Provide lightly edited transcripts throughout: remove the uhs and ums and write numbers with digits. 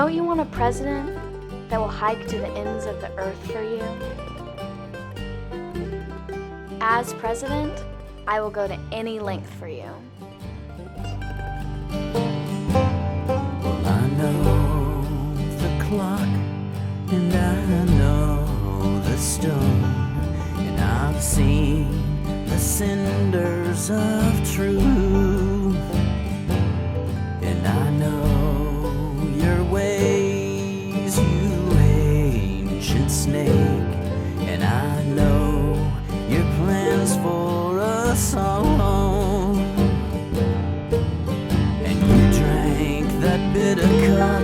Don't you want a president that will hike to the ends of the earth for you? As president, I will go to any length for you. Well, I know the clock, and I know the stone, and I've seen the cinders of truth, and I know your ways, you ancient snake, and I know your plans for us all. And you drank that bitter cup,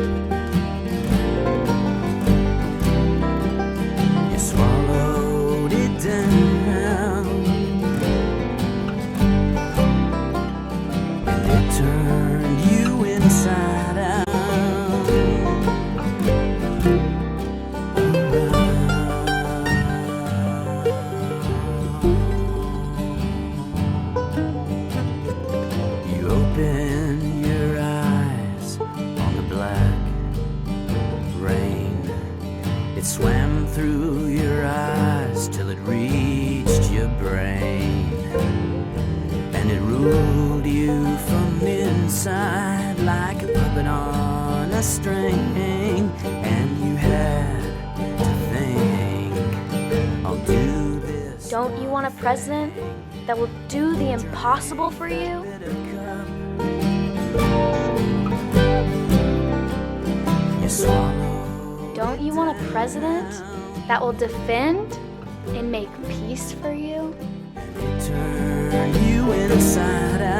you swallowed it down, and it turned you inside out. You open your eyes on the black rain. It swam through your eyes till it reached your brain, and it ruled you from inside like a puppet on a string. And you had to think, I'll do this. Don't you want a president that will do the impossible for you? You swallow. Don't you want a president that will defend and make peace for you? Turn you inside out.